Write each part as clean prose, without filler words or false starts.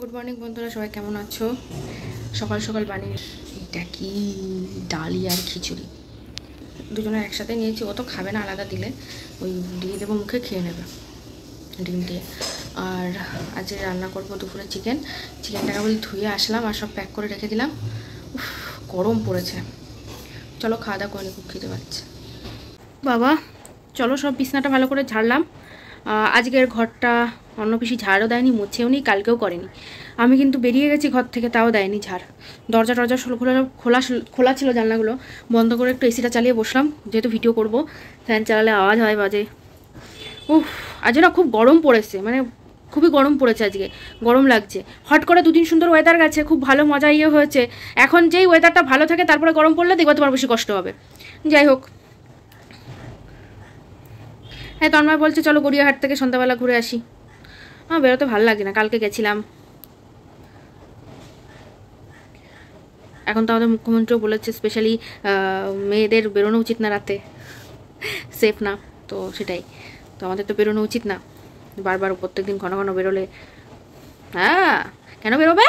Good morning বন্ধুরা, সবাই কেমন আছো? সকাল সকাল বানিয়ে এটা কি ডালি আর খিচুড়ি দুজনে একসাথে নিয়েছি। ও তো খাবে না, আলাদা দিলে ওই দিয়ে দেবো, মুখে খেয়ে নেবে ডিম দিয়ে। আর আজকে রান্না করবো দুপুরে চিকেনটাকে বলি ধুয়ে আসলাম আর সব প্যাক করে রেখে দিলাম। গরম পড়েছে, চলো খাওয়া দাওয়া করে খুব খেতে পাচ্ছে। বাবা চলো, সব বিছনাটা ভালো করে ঝাড়লাম। আজকের ঘরটা অন্য পিসি ঝাড়ও দেয়নি, মুছেও নি, কালকেও করেনি। আমি কিন্তু বেরিয়ে গেছি ঘর থেকে, তাও দেয়নি ঝাড়। দরজা টরজা খোলা ছিল, জানলাগুলো বন্ধ করে একটু এসিটা চালিয়ে বসলাম, যেহেতু ভিডিও করব। ফ্যান চালালে আওয়াজ হয়, বাজে। আজ না খুব গরম পড়েছে, মানে খুবই গরম পড়েছে আজকে, গরম লাগছে। হট করে দুদিন সুন্দর ওয়েদার গেছে, খুব ভালো মজা হয়েছে। এখন যেই ওয়েদারটা ভালো থাকে তারপরে গরম পড়লে দেখবো তোমার বেশি কষ্ট হবে। যাই হোক, হ্যাঁ তন্ময় বলছে চলো গড়িয়াহাট থেকে সন্ধ্যাবেলা ঘুরে আসি। বেরোতে ভালো লাগে না, কালকে গেছিলাম। এখন তো আমাদের মুখ্যমন্ত্রীও বলেছে স্পেশালি মেয়েদের বেরোনো উচিত না, রাতে সেফ না, তো সেটাই। তো আমাদের তো বেরোনো উচিত না, বারবার প্রত্যেকদিন ঘন ঘন বেরোলে। হ্যাঁ কেন বেরোবে?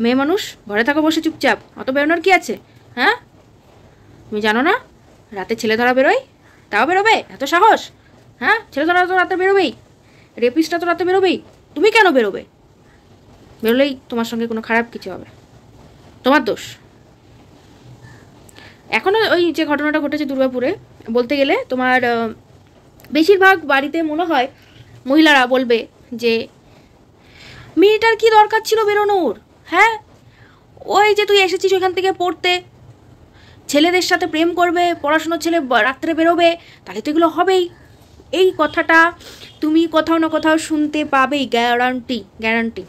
মেয়ে মানুষ, ঘরে থাকো বসে চুপচাপ, অত বেরোনোর কি আছে? হ্যাঁ তুমি জানো না রাতে ছেলে ধরা বেরোয়? তাও বেরোবে? এত সাহস? হ্যাঁ ছেলে ধরা তো রাতে বেরোবেই, রেপিস্টটা তো রাতে বেরোবেই, তুমি কেন বেরোবে? বেরোলেই তোমার সঙ্গে কোনো খারাপ কিছু হবে, তোমার দোষ। এখনও ওই যে ঘটনাটা ঘটেছে দুর্গাপুরে, বলতে গেলে তোমার বেশিরভাগ বাড়িতে মনে হয় মহিলারা বলবে যে মেয়েটার কি দরকার ছিল বেরোনোর? হ্যাঁ ওই যে তুই এসেছিস ওইখান থেকে পড়তে, ছেলেদের সাথে প্রেম করবে, পড়াশোনার ছেলে রাত্রে বেরোবে, তাহলে তো এগুলো হবেই। এই কথাটা তুমি কোথাও না কোথাও শুনতে পাবেই, গ্যারান্টি গ্যারান্টি।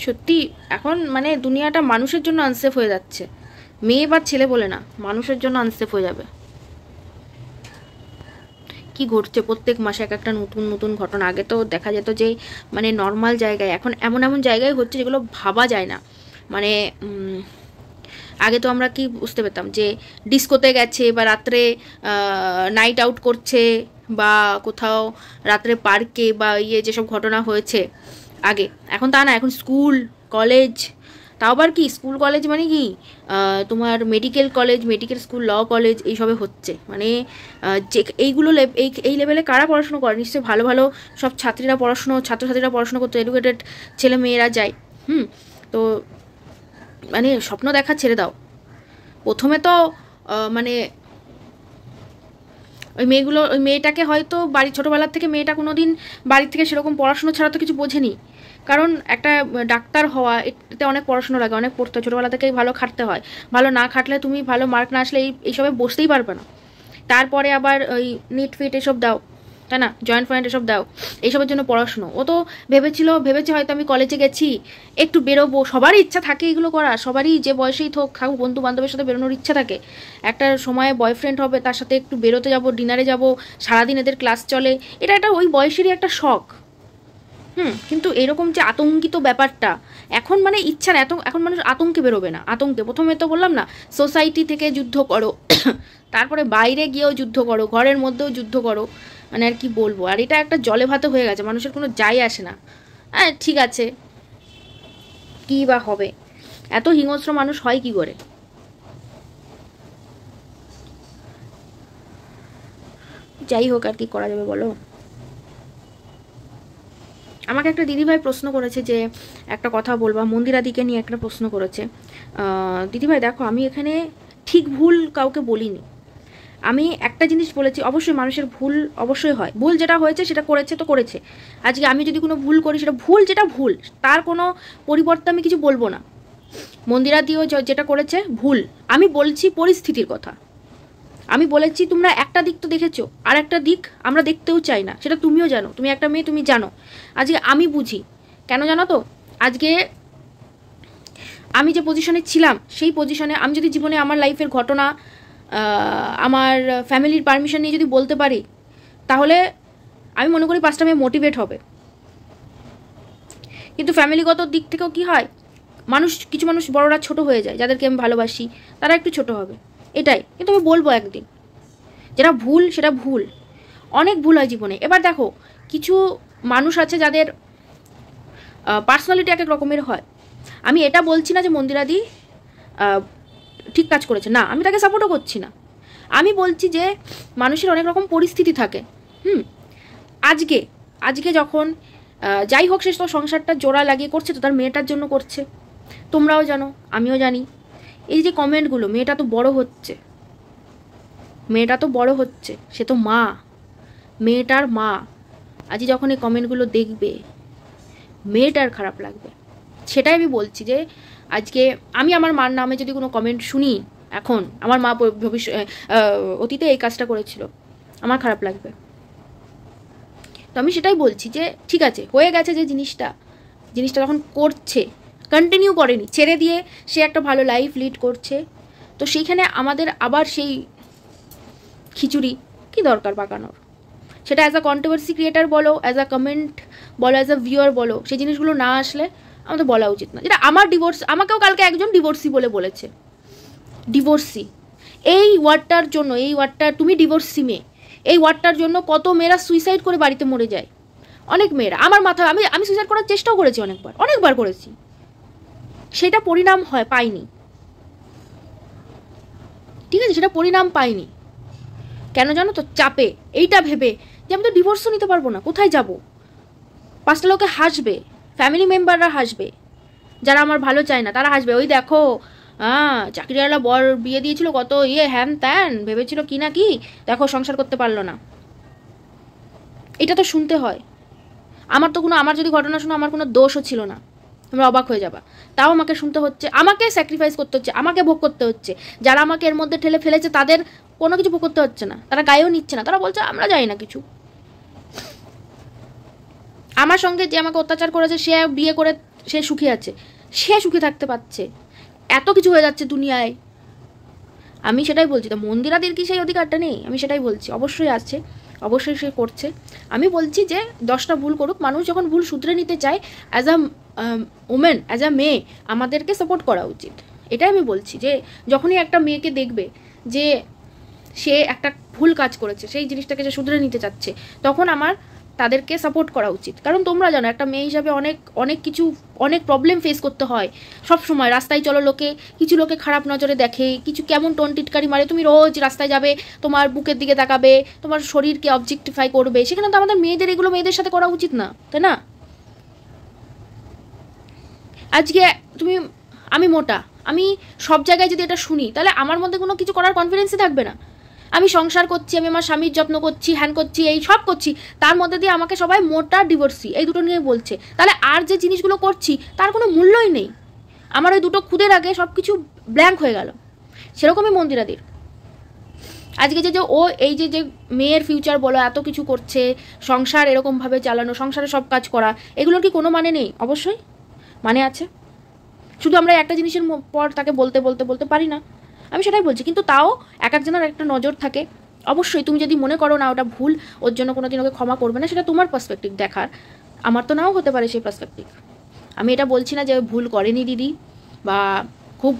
সত্যি এখন মানে দুনিয়াটা মানুষের জন্য আনসেফ হয়ে যাচ্ছে, মেয়ে বা ছেলে বলে না, মানুষের জন্য আনসেফ হয়ে যাবে। কি ঘটছে প্রত্যেক মাসে এক একটা নতুন নতুন ঘটনা। আগে তো দেখা যেত যে মানে নর্মাল জায়গায়, এখন এমন এমন জায়গায় হচ্ছে যেগুলো ভাবা যায় না। মানে আগে তো আমরা কি বুঝতে পেতাম যে ডিস্কোতে গেছে বা রাত্রে নাইট আউট করছে বা কোথাও রাত্রে পার্কে বা যেসব ঘটনা হয়েছে আগে, এখন তা না। এখন স্কুল কলেজ, তাও আবার কি স্কুল কলেজ মানে কি তোমার medical college, medical school, law college, এইসবে হচ্ছে। মানে যে এইগুলো এই লেভেলে কারা পড়াশুনো করে? নিশ্চয়ই ভালো ভালো সব ছাত্রছাত্রীরা পড়াশুনো করতে, এডুকেটেড ছেলে মেয়েরা যায়। তো মানে স্বপ্ন দেখা ছেড়ে দাও। প্রথমে তো মানে ওই মেয়েটাকে হয়তো ছোটোবেলার থেকে মেয়েটা কোনো দিন বাড়ির থেকে সেরকম পড়াশুনো ছাড়া তো কিছু বোঝেনি। কারণ একটা ডাক্তার হওয়া, এতে অনেক পড়াশুনো লাগে, অনেক পড়তে হয়, ছোটোবেলা থেকেই ভালো খাটতে হয়। ভালো না খাটলে তুমি ভালো মার্ক না আসলে এইসবে বসতেই পারবে না। তারপরে আবার ওই নিট ফিট এসব দাও, তাই না, জয়েন্ট ফয়েন্ট এসব দাও, এইসবের জন্য পড়াশুনো। ও তো ভেবেছে হয়তো আমি কলেজে গেছি একটু বেরোবো, সবারই ইচ্ছা থাকে এগুলো করার, সবারই যে বয়সেই থাকুক বন্ধু বান্ধবের সাথে বেরোনোর ইচ্ছা থাকে। একটা সময়ে বয়ফ্রেন্ড হবে, তার সাথে একটু বেরোতে যাবো, ডিনারে যাবো, সারাদিন এদের ক্লাস চলে, এটা একটা ওই বয়সেরই একটা শখ। কিন্তু এরকম যে আতঙ্কিত ব্যাপারটা এখন, মানে ইচ্ছা না, এখন মানুষ আতঙ্কে বেরোবে না। আতঙ্কে প্রথমে তো বললাম না, সোসাইটি থেকে যুদ্ধ করো, তারপরে বাইরে গিয়েও যুদ্ধ করো, ঘরের মধ্যেও যুদ্ধ করো, মানে আর কি বলবো। আর এটা একটা জলে ভাতে হয়ে গেছে, মানুষের কোনো যায় আসে না। হ্যাঁ ঠিক আছে, কী বা হবে, এত হিংস্র মানুষ হয় কি করে? যাই হোক, আর কি করা যাবে বলো। আমাকে একটা দিদিভাই প্রশ্ন করেছে যে একটা কথা বলবা, মন্দিরাদিকে নিয়ে একটা প্রশ্ন করেছে। দিদিভাই দেখো, আমি এখানে ঠিক ভুল কাউকে বলিনি। আমি একটা জিনিস বলেছি, অবশ্যই মানুষের ভুল অবশ্যই হয়, ভুল যেটা হয়েছে সেটা করেছে তো করেছে। আজকে আমি যদি কোনো ভুল করি, সেটা ভুল, যেটা ভুল তার কোনো পরিবর্তে আমি কিছু বলবো না। মন্দিরাদিও যেটা করেছে ভুল, আমি বলছি পরিস্থিতির কথা। আমি বলেছি তোমরা একটা দিক তো দেখেছো, আর একটা দিক আমরা দেখতেও চাই না, সেটা তুমিও জানো, তুমি একটা মেয়ে, তুমি জানো। আজকে আমি বুঝি কেন জানো তো, আজকে আমি যে পজিশনে ছিলাম সেই পজিশনে আমি যদি জীবনে আমার লাইফের ঘটনা আমার ফ্যামিলির পারমিশন নিয়ে যদি বলতে পারি, তাহলে আমি মনে করি 5টা মেয়ে মোটিভেট হবে। কিন্তু ফ্যামিলিগত দিক থেকেও কি হয়, কিছু মানুষ বড়রা ছোট হয়ে যায়, যাদেরকে আমি ভালোবাসি তারা একটু ছোট হবে, এটাই। কিন্তু আমি বলবো একদিন, যেটা ভুল সেটা ভুল, অনেক ভুল হয় জীবনে। এবার দেখো কিছু মানুষ আছে যাদের পার্সোনালিটি এক এক রকমের হয়। আমি এটা বলছি না যে মন্দিরাদি ঠিক কাজ করেছে, না, আমি তাকে সাপোর্টও করছি না। আমি বলছি যে মানুষের অনেক রকম পরিস্থিতি থাকে। আজকে যখন যাই হোক সে তো সংসারটা জোড়া লাগিয়ে করছে, তো তার মেয়েটার জন্য করছে, তোমরাও জানো আমিও জানি। এই যে কমেন্টগুলো, মেয়েটা তো বড় হচ্ছে, সে তো মা, মেয়েটার মা। আজ যখন এই কমেন্টগুলো দেখবে মেয়েটার খারাপ লাগবে। সেটাই আমি বলছি যে আজকে আমি আমার মার নামে যদি কোনো কমেন্ট শুনি, এখন আমার মা অতীতে এই কাজটা করেছিল, আমার খারাপ লাগবে। তো আমি সেটাই বলছি যে ঠিক আছে, হয়ে গেছে যে জিনিসটা যখন করছে, কন্টিনিউ করেনি, ছেড়ে দিয়ে সে একটা ভালো লাইফ লিড করছে, তো সেইখানে আমাদের আবার সেই খিচুড়ি কি দরকার পাকানোর? সেটা অ্যাজ আ কন্ট্রোভার্সি ক্রিয়েটার বলো, অ্যাজ আ কমেন্ট বলো, অ্যাজ আ ভিউয়ার বলো, সেই জিনিসগুলো না আসলে আমাদের বলা উচিত না। যেটা আমার ডিভোর্স, আমাকেও কালকে একজন ডিভোর্সি বলেছে। ডিভোর্সি এই ওয়ার্ডটার জন্য, এই ওয়ার্ডটা, তুমি ডিভোর্সি মেয়ে, এই ওয়ার্ডটার জন্য কত মেয়েরা সুইসাইড করে বাড়িতে মরে যায়। অনেক মেয়েরা, আমার মাথা, আমি সুইসাইড করার চেষ্টাও করেছি অনেকবার করেছি, সেটা পরিণাম পাইনি। ঠিক আছে, সেটা পরিণাম পাইনি কেন জানো তো? চাপে, এইটা ভেবে যে আমি তো ডিভোর্সও নিতে পারবো না, কোথায় যাব? 5টা লোকে হাসবে, ফ্যামিলি মেম্বাররা হাসবে, যারা আমার ভালো চায় না তারা হাসবে। ওই দেখো চাকরিওয়ালা বর বিয়ে দিয়েছিল, কত হ্যান ত্যান, ভেবেছিল কি না কি, দেখো সংসার করতে পারলো না। এটা তো শুনতে হয়। আমার যদি ঘটনা শোনো, আমার কোনো দোষও ছিল না, তোমরা অবাক হয়ে যাবা। তাও আমাকে শুনতে হচ্ছে, আমাকে স্যাক্রিফাইস করতে হচ্ছে, আমাকে ভোগ করতে হচ্ছে। যারা আমাকে এর মধ্যে ঠেলে ফেলেছে তাদের কোনো কিছু ভোগ করতে হচ্ছে না, তারা গায়েও নিচ্ছে না, তারা বলছে আমরা যাই না কিছু। আমার সঙ্গে যে আমাকে অত্যাচার করেছে সে বিয়ে করে সে সুখী আছে, সে সুখী থাকতে পারছে, এত কিছু হয়ে যাচ্ছে দুনিয়ায়। আমি সেটাই বলছি। তো মন্দিরাদির কি সেই অধিকারটা নেই? আমি সেটাই বলছি, অবশ্যই আছে, অবশ্যই সে করছে। আমি বলছি যে 10টা ভুল করুক, মানুষ যখন ভুল শুধরে নিতে চায়, as a women, as a মেয়ে আমাদেরকে সাপোর্ট করা উচিত। এটাই আমি বলছি যে যখনই একটা মেয়েকে দেখবে যে সে একটা ভুল কাজ করেছে, সেই জিনিসটাকে যে শুধরে নিতে চাচ্ছে, তখন আমার তাদেরকে সাপোর্ট করা উচিত। কারণ তোমরা জানো একটা মেয়ে হিসাবে অনেক প্রবলেম ফেস করতে হয় সব সময়। রাস্তায় চলো, কিছু লোকে খারাপ নজরে দেখে, কিছু কেমন টোন টিটকারি মারে, তুমি রোজ রাস্তায় যাবে, তোমার বুকের দিকে তাকাবে, তোমার শরীরকে অবজেক্টিফাই করবে, সেখানে তো আমাদের এগুলো মেয়েদের সাথে করা উচিত না, তাই না? আজকে আমি মোটা, আমি সব জায়গায় যদি এটা শুনি, তাহলে আমার মধ্যে কোনো কিছু করার কনফিডেন্সই থাকবে না। আমি সংসার করছি, আমি আমার স্বামীর যত্ন করছি, হ্যান করছি, এই সব করছি, তার মধ্যে দিয়ে আমাকে সবাই মোটা, ডিভোর্সি, এই দুটো নিয়ে বলছে, তাহলে আর যে জিনিসগুলো করছি তার কোনো মূল্যই নেই। আমার ওই দুটো খুদের আগে সব কিছু ব্ল্যাঙ্ক হয়ে গেল। সেরকমই মন্দিরাদির আজকে যে ও এই যে মেয়ের ফিউচার বলো, এত কিছু করছে, সংসার এরকমভাবে চালানো, সংসারে সব কাজ করা, এগুলোর কি কোনো মানে নেই? অবশ্যই মানে আছে। শুধু আমরা একটা জিনিসের পর তাকে বলতে পারি না, আমি সেটাই বলছি। কিন্তু তাও এক একজনের একটা নজর থাকে। অবশ্যই তুমি যদি মনে করো না ওটা ভুল, ওর জন্য কোনোদিন ওকে ক্ষমা করবে না, সেটা তোমার পার্সপেক্টিভ দেখার, আমার তো নাও হতে পারে সেই পার্সপেক্টিভ। আমি এটা বলছি না যে ভুল করেনি দিদি, বা খুব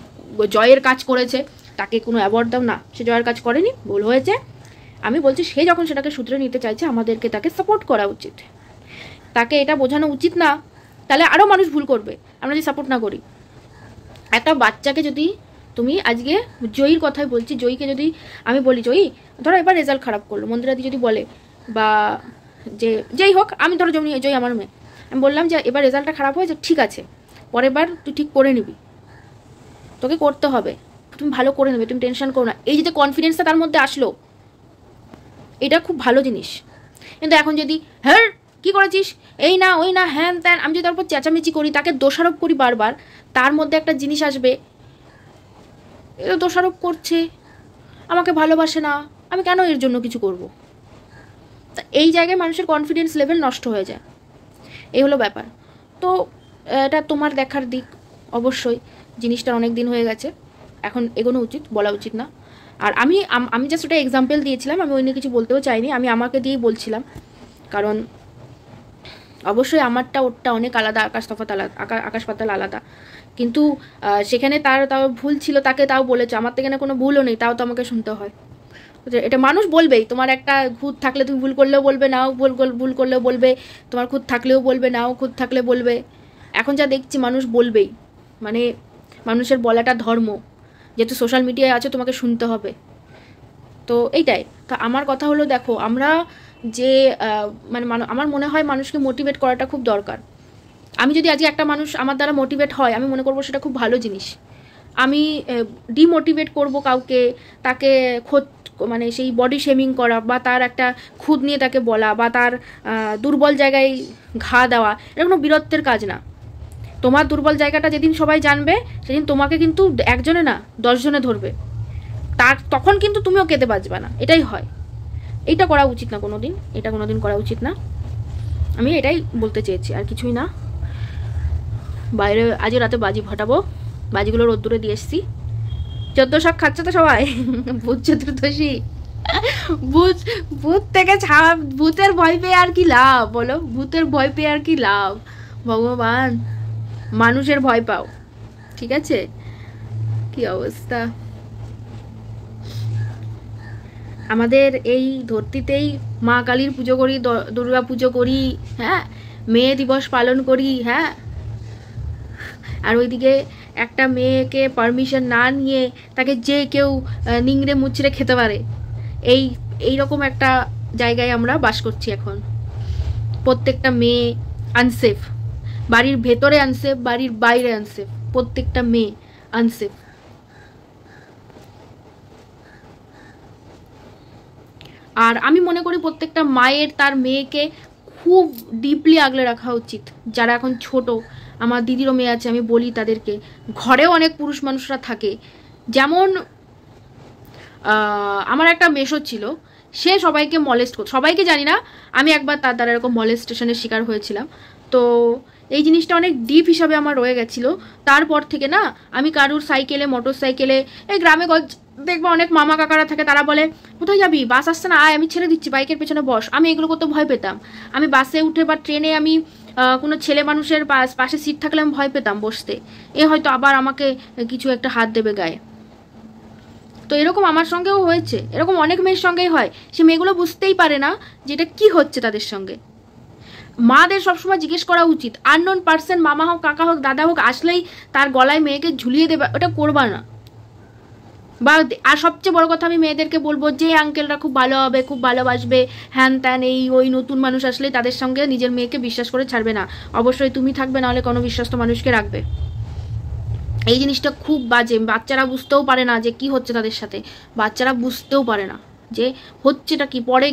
জয়ের কাজ করেছে তাকে কোনো অ্যাওয়ার্ড দাও, না, সে জয়ের কাজ করেনি, ভুল হয়েছে। আমি বলছি সে যখন সেটাকে শুধরে নিতে চাইছে, আমাদেরকে তাকে সাপোর্ট করা উচিত। তাকে এটা বোঝানো উচিত না, তাহলে আরও মানুষ ভুল করবে আমরা যদি সাপোর্ট না করি। একটা বাচ্চাকে যদি তুমি আজকে জয়ীর কথাই বলছি, জয়ীকে যদি আমি বলি, জয়ী ধরো এবার রেজাল্ট খারাপ করলো, মন্দিরাদি যদি বলে, বা যেই হোক, আমি ধরো জয়ী আমার মেয়ে, আমি বললাম যে এবার রেজাল্টটা খারাপ হয়েছে, ঠিক আছে, পরের বার তুই ঠিক করে নিবি, তোকে করতে হবে, তুমি ভালো করে নেবে, তুমি টেনশন করো না। এই যে কনফিডেন্সটা তার মধ্যে আসলো, এটা খুব ভালো জিনিস। কিন্তু এখন যদি হ্যাঁ কি করেছিস, এই না ওই না, হ্যান ত্যান, আমি যদি তারপর চেঁচামেচি করি, তাকে দোষারোপ করি বারবার, তার মধ্যে একটা জিনিস আসবে, এটা দোষারোপ করছে, আমাকে ভালোবাসে না, আমি কেন এর জন্য কিছু করব? তা এই জায়গায় মানুষের কনফিডেন্স লেভেল নষ্ট হয়ে যায়, এই হলো ব্যাপার। তো এটা তোমার দেখার দিক, অবশ্যই জিনিসটা অনেক দিন হয়ে গেছে, এখন এগোনো উচিত, বলা উচিত না। আর আমি জাস্ট ওটা এক্সাম্পল দিয়েছিলাম, আমি ওই নিয়ে কিছু বলতেও চাইনি, আমি আমাকে দিয়েই বলছিলাম। কারণ অবশ্যই আমারটা ওরটা অনেক আলাদা, আকাশ পাতাল আলাদা। কিন্তু সেখানে তাও ভুল ছিল, তাকে তাও বলেছে, আমার থেকে না কোনো ভুলও নেই, তাও তো আমাকে শুনতে হয়। এটা মানুষ বলবেই, তোমার একটা খুঁত থাকলে তুমি ভুল করলেও বলবে, নাও ভুল করলেও বলবে, তোমার খুঁত থাকলেও বলবে, নাও খুঁত থাকলে বলবে। এখন যা দেখছি মানুষ বলবেই, মানে মানুষের বলাটা ধর্ম, যেহেতু সোশ্যাল মিডিয়ায় আছে তোমাকে শুনতে হবে। তো এইটাই। তা আমার কথা হলো, দেখো আমরা যে মানে আমার মনে হয় মানুষকে মোটিভেট করাটা খুব দরকার। আমি যদি আজকে একটা মানুষ আমার দ্বারা মোটিভেট হয়, আমি মনে করবো সেটা খুব ভালো জিনিস। আমি ডিমোটিভেট করব কাউকে, তাকে মানে সেই বডি শেমিং করা বা তার একটা খুদ নিয়ে তাকে বলা বা তার দুর্বল জায়গায় ঘা দেওয়া, এটা কোনো বীরত্বের কাজ না। তোমার দুর্বল জায়গাটা যেদিন সবাই জানবে, সেদিন তোমাকে কিন্তু একজনে না 10 জনে ধরবে, তখন কিন্তু তুমিও কেঁদে বাঁচবে না। এটাই হয়। এইটা করা উচিত না কোনোদিন, এটা কোনোদিন করা উচিত না। আমি এটাই বলতে চেয়েছি, আর কিছুই না। বাইরে আজ রাতে বাজি ফাটাবো, বাজিগুলো রোদ্দুরে দিয়ে এসছি। 14 শাক খাচ্ছে তো সবাই, ভূত চতুর্দশী, ভূত থেকে ভূতের ভয় পেয়ে আর কি লাভ বলো? ভূতের ভয় পেয়ে আর কি লাভ? ভগবান, মানুষের ভয় পাও, ঠিক আছে? কি অবস্থা আমাদের এই ধরতিতেই। মা কালীর পুজো করি, দুর্গা পুজো করি, হ্যাঁ, মেয়ে দিবস পালন করি, হ্যাঁ, আর ওইদিকে একটা মেয়েকে পারমিশন না নিয়ে তাকে যে কেউ নিংড়ে মুচড়ে খেতে পারে, এইরকম একটা জায়গায় আমরা বাস করছি এখন। প্রত্যেকটা মেয়ে আনসেফ, বাড়ির ভেতরে আনসেফ, বাড়ির বাইরে আনসেফ, প্রত্যেকটা মেয়ে আনসেফ। আর আমি মনে করি প্রত্যেকটা মায়ের তার মেয়েকে খুব ডিপলি আগলে রাখা উচিত। যারা এখন ছোট, আমার দিদিরও মেয়ে আছে, আমি বলি তাদেরকে, ঘরেও অনেক পুরুষ মানুষরা থাকে। যেমন আমার একটা মেশো ছিল, সে সবাইকে মলেস্ট করত, সবাইকে জানি না, আমি একবার তার দ্বারা এরকম মলেস্টেশনের শিকার হয়েছিলাম। তো এই জিনিসটা অনেক ডিপ হিসাবে আমার রয়ে গেছিলো। তারপর থেকে না আমি কারুর সাইকেলে, মোটর সাইকেলে, এই গ্রামে দেখবো অনেক মামা কাকারা থাকে, তারা বলে কোথায় যাবি, বাস আসছে না, আয় আমি ছেড়ে দিচ্ছি, বাইকের পেছনে বস। আমি এগুলো করতে ভয় পেতাম। আমি বাসে উঠে বা ট্রেনে আমি কোনো ছেলে মানুষের পাশে সিট থাকলে আমি ভয় পেতাম বসতে, এ হয়তো আবার আমাকে কিছু একটা হাত দেবে গায়ে। তো এরকম আমার সঙ্গেও হয়েছে, এরকম অনেক মেয়ের সঙ্গেই হয়। সে মেয়েগুলো বুঝতেই পারে না যে এটা কি হচ্ছে তাদের সঙ্গে। মাদের সবসময় জিজ্ঞেস করা উচিত, আননোন পার্সন, মামা হোক, কাকা হোক, দাদা হোক, আসলেই তার গলায় মেয়েকে ঝুলিয়ে দেবে, ওটা করবা না। বা আর সবচেয়ে বড় কথা আমি মেয়েদেরকে বলবো, যে আঙ্কেলরা খুব ভালো হবে, খুব ভালোবাসবে, হ্যান ত্যান, এই ওই নতুন মানুষ আসলে তাদের সঙ্গে নিজের মেয়েকে বিশ্বাস করে ছাড়বে না। অবশ্যই তুমি থাকবে, নাহলে কোনো বিশ্বস্ত মানুষকে রাখবে। এই জিনিসটা খুব বাজে। বাচ্চারা বুঝতেও পারে না যে কি হচ্ছে তাদের সাথে, বাচ্চারা বুঝতেও পারে না যে হচ্ছেটা কি, পরে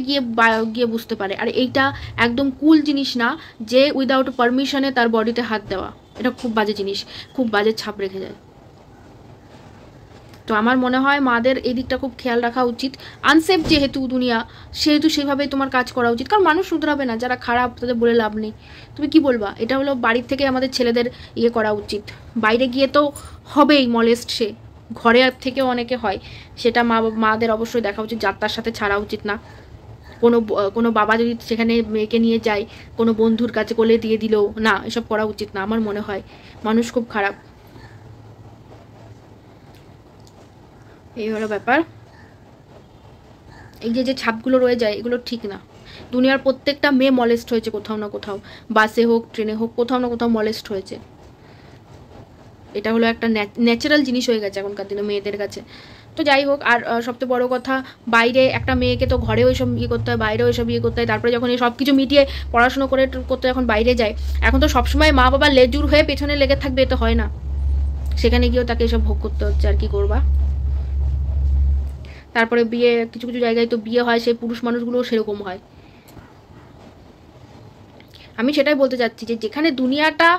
গিয়ে বুঝতে পারে। আর এইটা একদম কুল জিনিস না যে উইদাউট পারমিশনে তার বডিতে হাত দেওয়া, এটা খুব বাজে জিনিস, খুব বাজে ছাপ রেখে যায়। তো আমার মনে হয় মাদের এই দিকটা খুব খেয়াল রাখা উচিত। আনসেফ যেহেতু দুনিয়া, সেহেতু সেইভাবেই তোমার কাজ করা উচিত। কারণ মানুষ শুধরাবে না, যারা খারাপ তাদের বলে লাভ নেই। তুমি কি বলবা? এটা হলো বাড়ির থেকে আমাদের ছেলেদের ইয়ে করা উচিত। বাইরে গিয়ে তো হবেই মলেস্ট, সে ঘরে থেকেও অনেকে হয়, সেটা মাদের অবশ্যই দেখা উচিত, যাত্রার সাথে ছাড়া উচিত না। কোনো বাবা যদি সেখানে মেয়েকে নিয়ে যায়, কোনো বন্ধুর কাছে কোলে দিয়ে দিল না, এসব করা উচিত না। আমার মনে হয় মানুষ খুব খারাপ। এই হলো ব্যাপার। এই যে ছাপগুলো রয়ে যায়, এগুলো ঠিক না। দুনিয়ার প্রত্যেকটা মেয়ে মলেস্ট হয়েছে কোথাও না কোথাও, বাসে হোক, ট্রেনে হোক, কোথাও না কোথাও মলেস্ট হয়েছে। এটা হলো একটা ন্যাচারাল জিনিস হয়ে গেছে এখনকার দিনে মেয়েদের কাছে। তো যাই হোক, আর সবচেয়ে বড় কথা, বাইরে একটা মেয়েকে তো ঘরেও এসব ইয়ে করতে হয়, বাইরেও এসব ইয়ে করতে হয়। তারপরে যখন এই সব কিছু মিটিয়ে পড়াশুনো করতে যখন বাইরে যায়, এখন তো সবসময় মা বাবা লেজুর হয়ে পেছনে লেগে থাকবে, এটা হয় না। সেখানে গিয়েও তাকে এসব ভোগ করতে হচ্ছে, আর কি করবা। তারপরে বিয়ে, কিছু কিছু জায়গায় তো বিয়ে হয়, সেই পুরুষ মানুষগুলোও সেরকম হয়। আমি সেটাই বলতে চাচ্ছি যে যেখানে দুনিয়াটা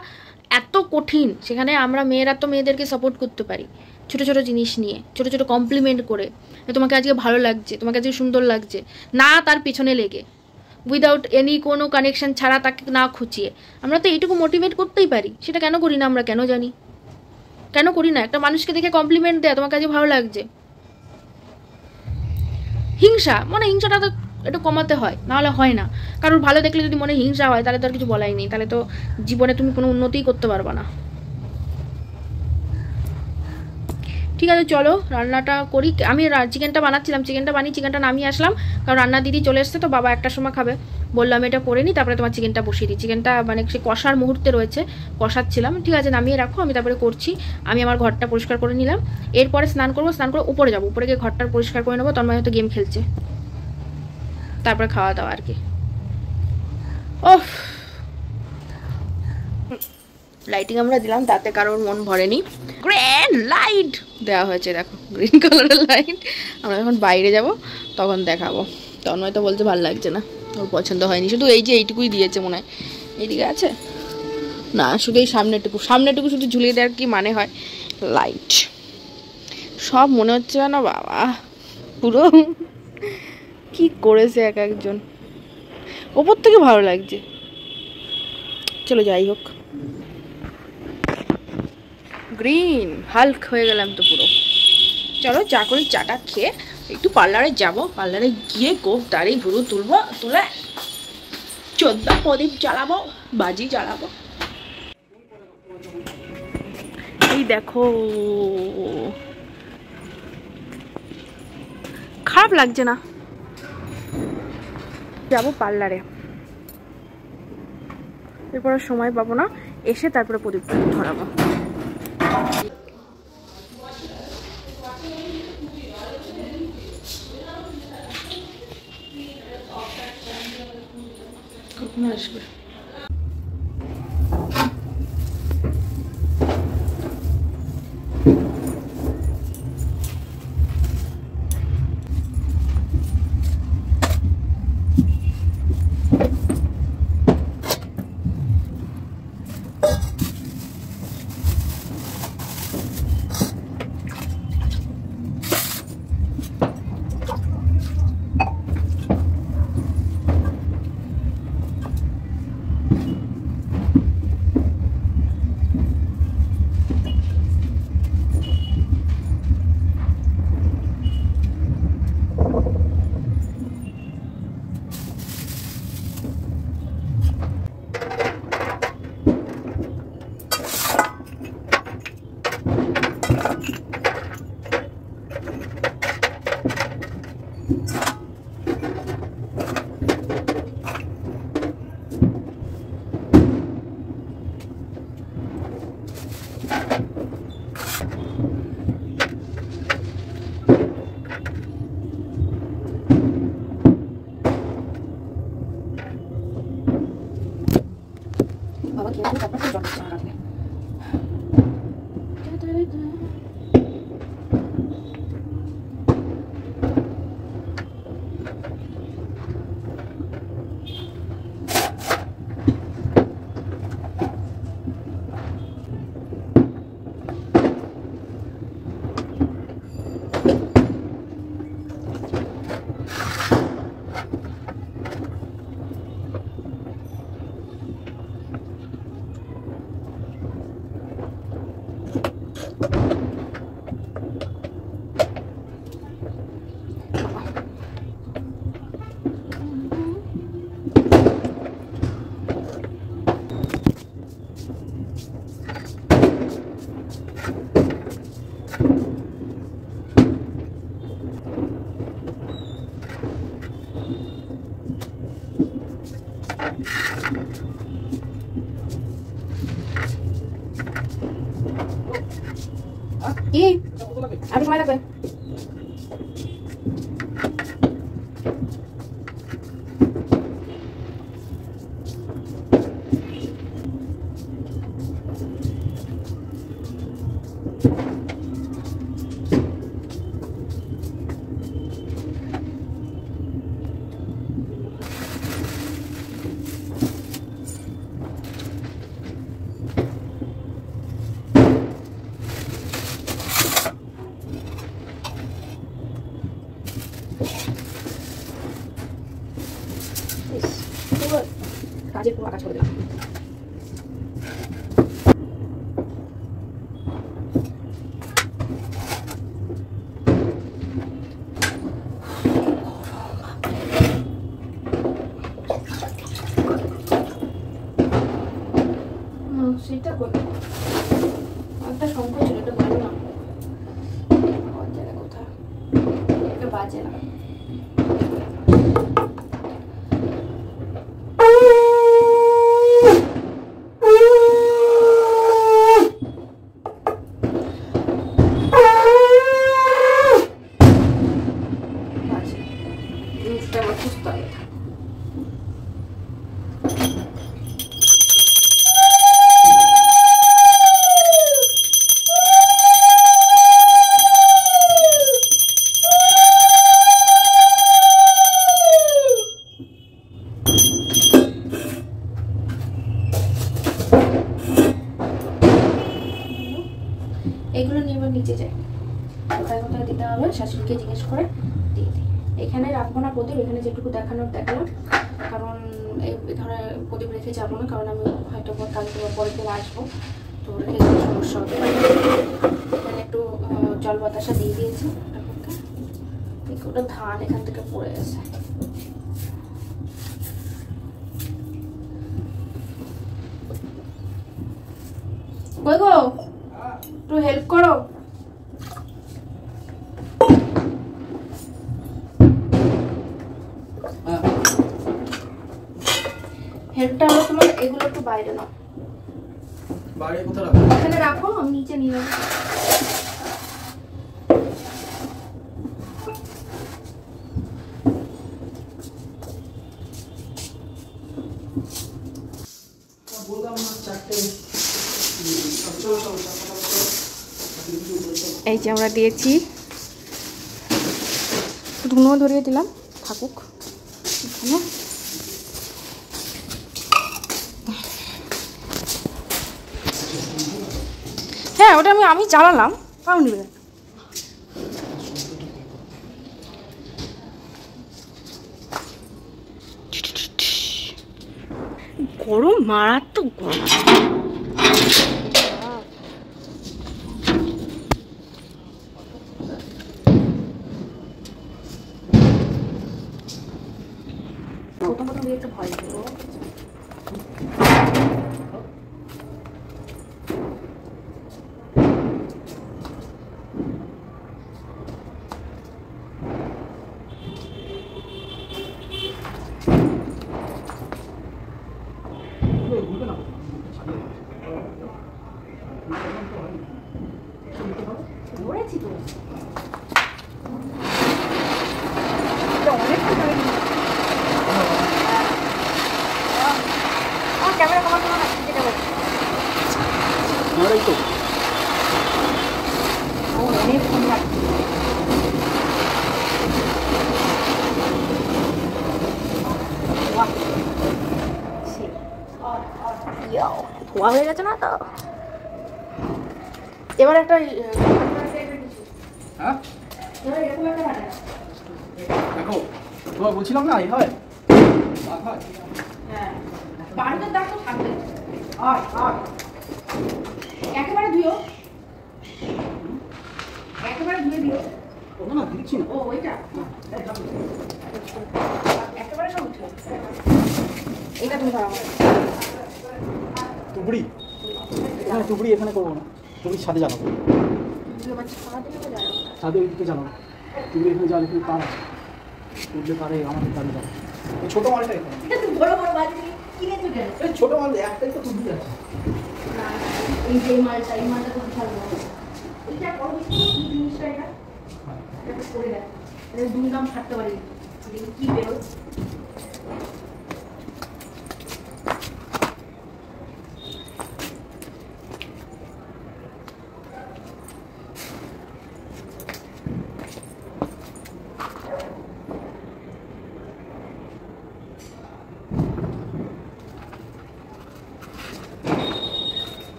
এত কঠিন, সেখানে আমরা মেয়েরা তো মেয়েদেরকে সাপোর্ট করতে পারি ছোটো ছোটো জিনিস নিয়ে, ছোটো ছোটো কমপ্লিমেন্ট করে, তোমাকে আজকে ভালো লাগছে, তোমাকে আজকে সুন্দর লাগছে, না তার পেছনে লেগে, উইদাউট এনি কোনো কানেকশন ছাড়া, তাকে না খুঁচিয়ে। আমরা তো এইটুকু মোটিভেট করতেই পারি, সেটা কেন করি না আমরা? কেন জানি কেন করি না? একটা মানুষকে দেখে কমপ্লিমেন্ট দেয়, তোমাকে আজকে ভালো লাগছে। হিংসা, মানে হিংসাটা তো একটু কমাতে হয়, নাহলে হয় না। কারোর ভালো দেখলে যদি মনে হিংসা হয়, তাহলে তো আর কিছু বলাই নেই, তাহলে তো জীবনে তুমি কোনো উন্নতিই করতে পারবে না। ঠিক আছে চলো রান্নাটা করি। আমি চিকেনটা বানাচ্ছিলাম, চিকেনটা বানিয়ে চিকেনটা নামিয়ে আসলাম, কারণ রান্নার দিদি চলে এসছে তো, বাবা একটার সময় খাবে, বললাম এটা করে নিই তারপরে তোমার চিকেনটা বসিয়ে দিই। চিকেনটা মানে সে কষার মুহূর্তে রয়েছে, কষাচ্ছিলাম। ঠিক আছে নামিয়ে রাখো, আমি তারপরে করছি। আমি আমার ঘরটা পরিষ্কার করে নিলাম, এরপরে স্নান করবো, স্নান করে উপরে যাবো, উপরে গিয়ে ঘরটা পরিষ্কার করে নেবো। তন্ময় হয়তো গেম খেলছে, তারপরে খাওয়া দাওয়া আর কি। ওহ লাইটিং আমরা দিলাম, তাতে কারোর মন ভরেনি। গ্র্যান্ড লাইট দেওয়া হয়েছে, দেখো গ্রিন কালারের লাইট। আমরা যখন বাইরে যাব তখন দেখাবো। তন্ময় তো বলতে ভালো লাগছে না, ওর পছন্দ হয়নি, শুধু এই যে এইটুকুই দিয়েছে মনে হয়। এইদিকে আছে না, শুধু এই সামনেটুকু শুধু ঝুলিয়ে দেওয়ার কি মানে হয়? লাইট সব মনে হচ্ছে না বাবা, পুরো কি করেছে এক একজন, ওপর থেকে ভালো লাগছে। চলো যাই হোক, গ্রিন হাল্ক হয়ে গেলাম তো পুরো। চলো চা করি, চাটা খেয়ে একটু পার্লারে যাব, পার্লারে গিয়ে গোপ দাড়ি ভুরু তুলবো, তুলে 14 প্রদীপ জ্বালাবো, বাজি জ্বালাবো। এই দেখো খারাপ লাগছে না, যাবো পার্লারে, এরপরে সময় পাবো না, এসে তারপরে প্রদীপ ধরাবো। আসবে কি আর সময় লাগবে? কাজের পুরো কাজ করে দিলাম। সেটা করে একটা সংখ্যা ছিল, এটা ভালো না। কাজে লাগাবো। এগুলো নিয়ে এবার নিচে যাই, কোথায় কোথায় দিতে হবে শাশুড়িকে জিজ্ঞেস করে দিয়ে দিই। এখানে রাখবো না প্রদীপ, এখানে যেটুকু দেখানোর দেখালাম, কারণ এখানে প্রদীপ রেখে যাবো না, কারণ আমি হয়তো কালকে পরের দিন আসবো, তো রেখে যাওয়ার সমস্যা হতে পারে। এখানে একটু জল বাতাসা দিয়ে দিয়েছি, ওটা ধান এখান থেকে পড়ে গেছে। কই গো, একটু হেল্প করো। হেল্পটা হলো তোমার এগুলো একটু বাইরে নাও। বাইরে কোথায় রাখো? এখানে রাখো, আমি নিচে নিয়ে যাবো। এই যে আমরা দিয়েছি, ধুনো ধরিয়ে দিলাম, থাকুক এখানে। হ্যাঁ ওটা আমি জ্বালালাম, তাও নিবে। গরম, মারাত্মক গরম। প্রথম দিয়ে একটু ভয় ছিল। ধরেছি তো ক্যামেরা কমাতে না যেটা বলছি তো অনেক ফোন রাখছি। ধোয়া হয়ে গেছে না তো। এবার একটা দেখো, তোমার বলছিলাম না, হয় হ্যাঁ বাড়িতে দেখো থাকবে। একেবারে ধুয়ো, একেবারে ধুয়ে দিও। না দিচ্ছি না। ও ওইটা একেবারে সব উঠে। এটা তুমি ধরো টুকরি, এখানে টুকরি এখানে করবো না, টুকরির সাথে জানাবো, ছাদে ওইদিকে জানাবো। টুকরি এখানে যাওয়ার এখানে তার আছে, উঠলে পারে আমাদের তারে যাবো। এই ছোটো মালটা এখানে, বড় বড় বাড়ি কিনেছো কেন? এই ছোটো মাল একটাই তো টুকরি আছে। এই যে মালটা, এই মালটা খুব ভালো। এটা বড় বেশি কি জিনিসটা, এটা এটা করে দেয়, এটা দুমদাম ছাড়তে পারি কি বেরো।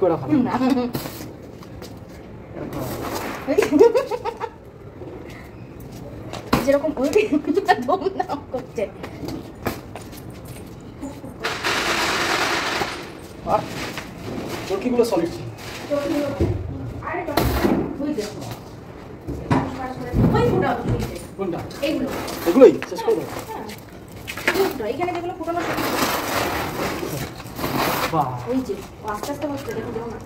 করে ভালো না যে সেরকম ধুমধাম করছে। আর চরকিগুলো সলিড কোনটা? এগুলোই শেষ করে দাও। এখানে যেগুলো ফুটানো বাহ, ওই যে আস্তে আস্তে হচ্ছে, দেখো দেখো না।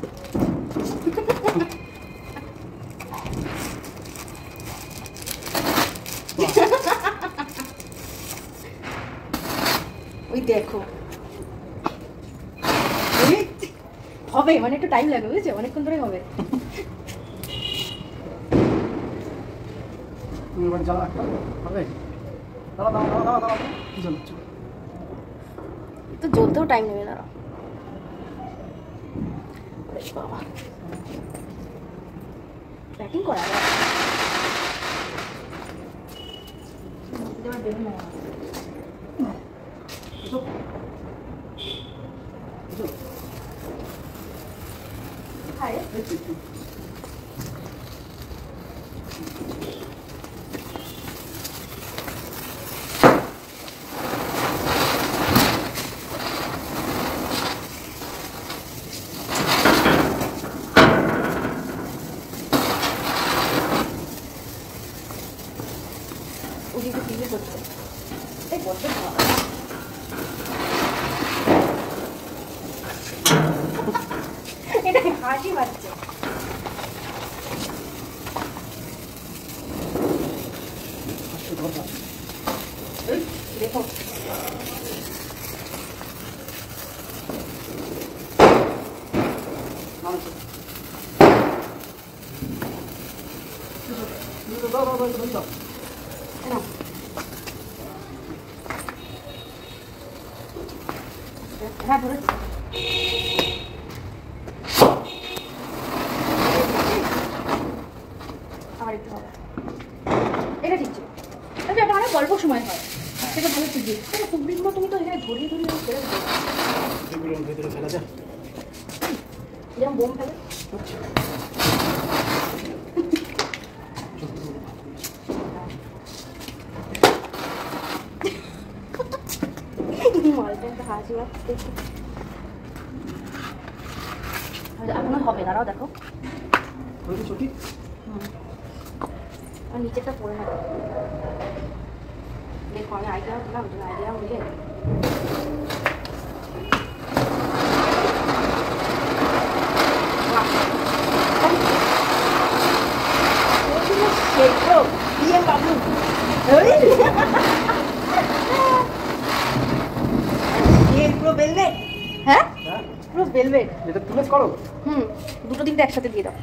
ওই দেখো হবে, মানে একটু টাইম লাগবে বুঝছো, অনেকক্ষণ ধরে হবে। তুমি এবার জ্বালা একটা হবে। দাঁড়া দাঁড়া দাঁড়া দাঁড়া দাঁড়া, কি জ্বালাচ্ছ? তো জ্বলতেও টাইম নেবে, দাঁড়াও। বাবা প্যাকিং করা ওদিকে টিভি করছে, এই বসে এটা হাসি পাচ্ছে। দেখো হ্যাঁ ধরে আবার একটু হবে, এটা ঠিক ছিল। এটা অনেক অল্প সময় হয়, সেটা ভালো টুকরি। টুকরিগুলো তুমি তো এখানে ধরিয়ে ধরিয়ে ফেলে দেবে, ভেতরে ফেলা যায় যেরকম বোম ফেলে। মালটা একটা হাসি পাচ্ছে। এখনো হবে, দাঁড়াও দেখো। ছুটি আর নিচেরটা পড়ে না, দেখো আমি আইডিয়া দিলাম, আইডিয়া হলে হ্যাঁ পুরো ভেলভেট। এটা তুলে করো। দুটো দিকটা একসাথে দিয়ে দাও।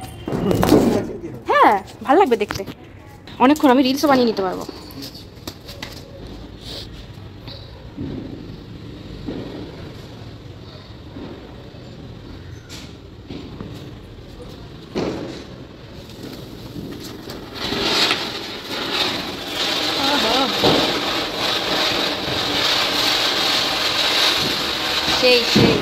হ্যাঁ ভালো লাগবে দেখতে, অনেকক্ষণ আমি রিলসও বানিয়ে নিতে পারবো। সেই সেই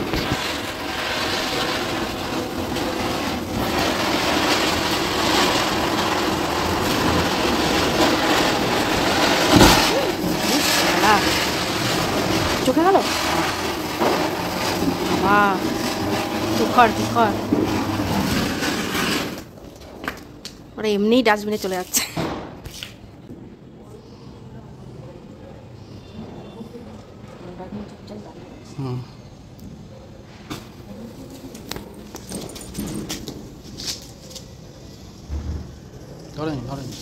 চোখে গেল, তুখর তুখর ওরা এমনিই ডাস্টবিনে চলে যাচ্ছে। ধরেনি ধরেনি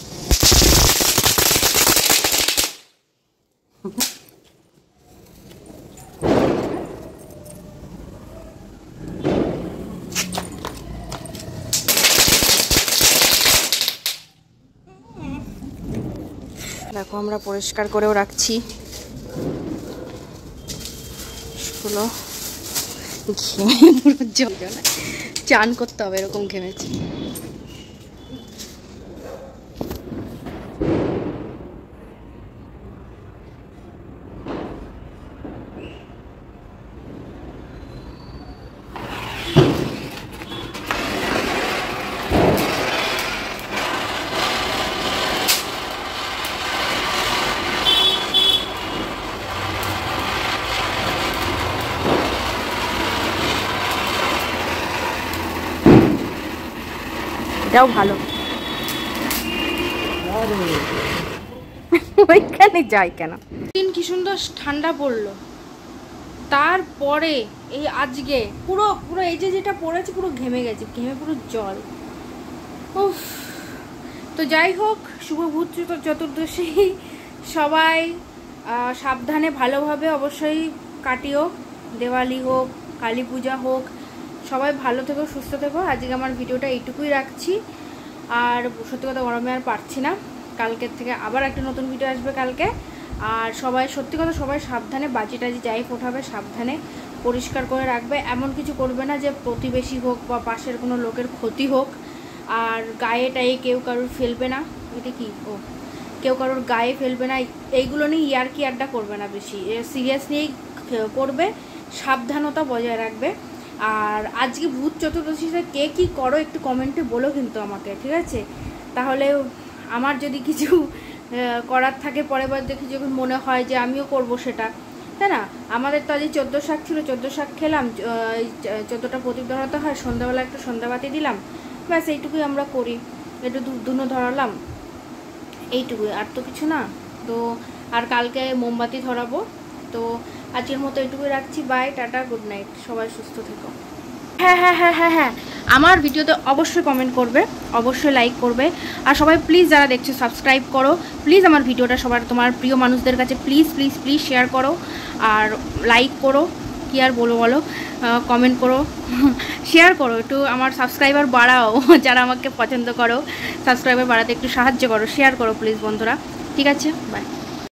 দেখো আমরা পরিষ্কার করেও রাখছি গুলো, ঘেমে পুরো জল চান করতে হবে, এরকম ঘেমেছি। এটাও ভালো। আরে ওইখানে যাই কেন? দিন কি সুন্দর ঠান্ডা পড়লো, তারপরে এই আজকে পুরো পুরো এই যে যেটা পড়েছে পুরো ঘেমে গেছে, ঘেমে পুরো জল। উফ। তো যাই হোক, শুভ ভূত চতুর্দশী সবাই সাবধানে ভালোভাবে অবশ্যই কাটিও। দেওয়ালি হোক, কালী পূজা হোক, সবাই ভালো থেকো, সুস্থ থেকো। আজকে আমার ভিডিওটা এইটুকুই রাখছি। আর সত্যি কথা গরমে আর পারছি না, কালকের থেকে আবার একটা নতুন ভিডিও আসবে কালকে। আর সবাই সত্যি কথা সবাই সাবধানে বাজি টাজি যাই ফোটাবে সাবধানে পরিষ্কার করে রাখবে। এমন কিছু করবে না যে প্রতিবেশী হোক বা পাশের কোনো লোকের ক্ষতি হোক। আর গায়ে টায়ে কেউ কারোর ফেলবে না, এটা কি কেউ কারোর গায়ে ফেলবে না, এইগুলো নিয়ে ইয়ার্কি আড্ডা করবে না, বেশি সিরিয়াস নিয়েই করবে, সাবধানতা বজায় রাখবে। আর আজকে ভূত চতুর্দশীতে কে কী করো একটু কমেন্টে বলো কিন্তু আমাকে, ঠিক আছে? তাহলে আমার যদি কিছু করার থাকে পরের বার দেখি যখন মনে হয় যে আমিও করব সেটা, তাই না? আমাদের তো আজ 14 শাক ছিল, 14 শাক খেলাম, 14টা প্রদীপ ধরাতে হয়, সন্ধ্যাবেলা একটু সন্ধ্যাবাতি দিলাম, ব্যাস এইটুকুই আমরা করি, একটু ধুনো ধরালাম, এইটুকুই, আর তো কিছু না। তো আর কালকে মোমবাতি ধরাবো। তো আজকের মতো এইটুকুই রাখছি, বাই, টাটা, গুড নাইট, সবাই সুস্থ থেকো। হ্যাঁ হ্যাঁ হ্যাঁ হ্যাঁ হ্যাঁ, আমার ভিডিওতে অবশ্যই কমেন্ট করবে, অবশ্যই লাইক করবে। আর সবাই প্লিজ যারা দেখছো সাবস্ক্রাইব করো প্লিজ, আমার ভিডিওটা সবার তোমার প্রিয় মানুষদের কাছে প্লিজ প্লিজ প্লিজ শেয়ার করো আর লাইক করো, কি আর বলো, কমেন্ট করো, শেয়ার করো, একটু আমার সাবস্ক্রাইবার বাড়াও, যারা আমাকে পছন্দ করো সাবস্ক্রাইবার বাড়াতে একটু সাহায্য করো, শেয়ার করো প্লিজ বন্ধুরা, ঠিক আছে? বাই।